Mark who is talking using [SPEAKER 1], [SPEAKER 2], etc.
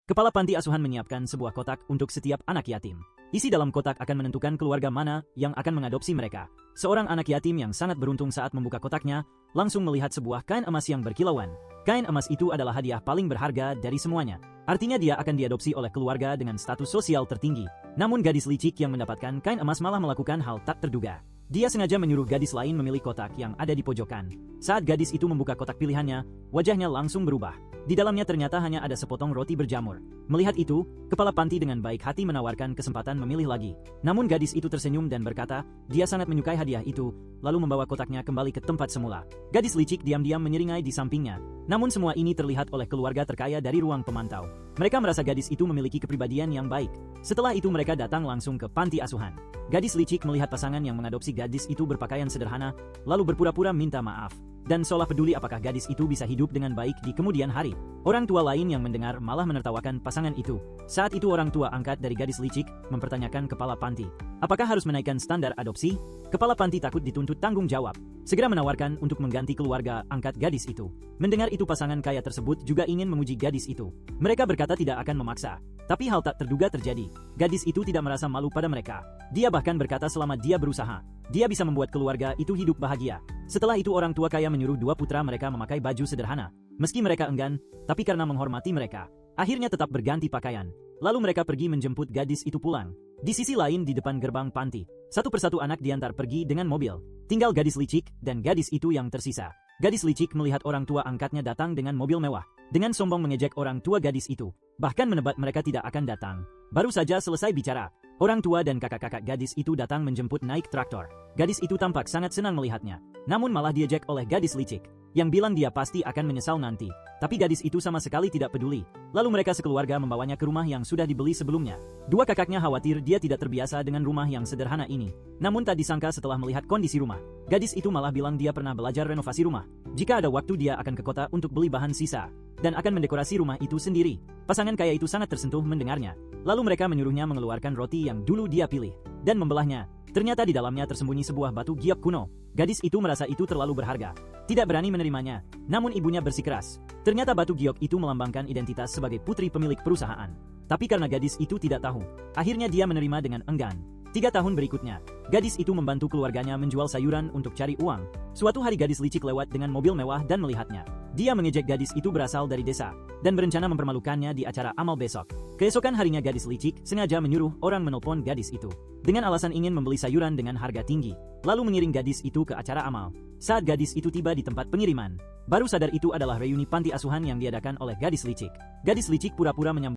[SPEAKER 1] Kepala panti asuhan menyiapkan sebuah kotak untuk setiap anak yatim. Isi dalam kotak akan menentukan keluarga mana yang akan mengadopsi mereka. Seorang anak yatim yang sangat beruntung saat membuka kotaknya, langsung melihat sebuah kain emas yang berkilauan. Kain emas itu adalah hadiah paling berharga dari semuanya. Artinya dia akan diadopsi oleh keluarga dengan status sosial tertinggi. Namun gadis licik yang mendapatkan kain emas malah melakukan hal tak terduga. Dia sengaja menyuruh gadis lain memilih kotak yang ada di pojokan. Saat gadis itu membuka kotak pilihannya, wajahnya langsung berubah. Di dalamnya ternyata hanya ada sepotong roti berjamur. Melihat itu, kepala panti dengan baik hati menawarkan kesempatan memilih lagi. Namun gadis itu tersenyum dan berkata, dia sangat menyukai hadiah itu, lalu membawa kotaknya kembali ke tempat semula. Gadis licik diam-diam menyeringai di sampingnya. Namun semua ini terlihat oleh keluarga terkaya dari ruang pemantau. Mereka merasa gadis itu memiliki kepribadian yang baik. Setelah itu mereka datang langsung ke panti asuhan. Gadis licik melihat pasangan yang mengadopsi gadis itu berpakaian sederhana, lalu berpura-pura minta maaf. Dan seolah peduli apakah gadis itu bisa hidup dengan baik di kemudian hari. Orang tua lain yang mendengar malah menertawakan pasangan itu. Saat itu orang tua angkat dari gadis licik mempertanyakan kepala panti. Apakah harus menaikkan standar adopsi? Kepala panti takut dituntut tanggung jawab. Segera menawarkan untuk mengganti keluarga angkat gadis itu. Mendengar itu pasangan kaya tersebut juga ingin memuji gadis itu. Mereka berkata tidak akan memaksa. Tapi hal tak terduga terjadi. Gadis itu tidak merasa malu pada mereka. Dia bahkan berkata selama dia berusaha, dia bisa membuat keluarga itu hidup bahagia. Setelah itu orang tua kaya menyuruh dua putra mereka memakai baju sederhana. Meski mereka enggan, tapi karena menghormati mereka, akhirnya tetap berganti pakaian. Lalu mereka pergi menjemput gadis itu pulang. Di sisi lain di depan gerbang panti, satu persatu anak diantar pergi dengan mobil. Tinggal gadis licik dan gadis itu yang tersisa. Gadis licik melihat orang tua angkatnya datang dengan mobil mewah. Dengan sombong mengejek orang tua gadis itu. Bahkan menebat mereka tidak akan datang. Baru saja selesai bicara, orang tua dan kakak-kakak gadis itu datang menjemput naik traktor. Gadis itu tampak sangat senang melihatnya. Namun malah diejek oleh gadis licik, yang bilang dia pasti akan menyesal nanti. Tapi gadis itu sama sekali tidak peduli. Lalu mereka sekeluarga membawanya ke rumah yang sudah dibeli sebelumnya. Dua kakaknya khawatir dia tidak terbiasa dengan rumah yang sederhana ini. Namun tak disangka setelah melihat kondisi rumah, gadis itu malah bilang dia pernah belajar renovasi rumah. Jika ada waktu dia akan ke kota untuk beli bahan sisa, dan akan mendekorasi rumah itu sendiri. Pasangan kaya itu sangat tersentuh mendengarnya. Lalu mereka menyuruhnya mengeluarkan roti yang dulu dia pilih, dan membelahnya. Ternyata di dalamnya tersembunyi sebuah batu giok kuno. Gadis itu merasa itu terlalu berharga. Tidak berani menerimanya. Namun ibunya bersikeras. Ternyata batu giok itu melambangkan identitas sebagai putri pemilik perusahaan. Tapi karena gadis itu tidak tahu, akhirnya dia menerima dengan enggan. 3 tahun berikutnya, gadis itu membantu keluarganya menjual sayuran untuk cari uang. Suatu hari gadis licik lewat dengan mobil mewah dan melihatnya. Dia mengejek gadis itu berasal dari desa, dan berencana mempermalukannya di acara amal besok. Keesokan harinya gadis licik sengaja menyuruh orang menelpon gadis itu. Dengan alasan ingin membeli sayuran dengan harga tinggi, lalu mengiring gadis itu ke acara amal. Saat gadis itu tiba di tempat pengiriman, baru sadar itu adalah reuni panti asuhan yang diadakan oleh gadis licik. Gadis licik pura-pura menyambut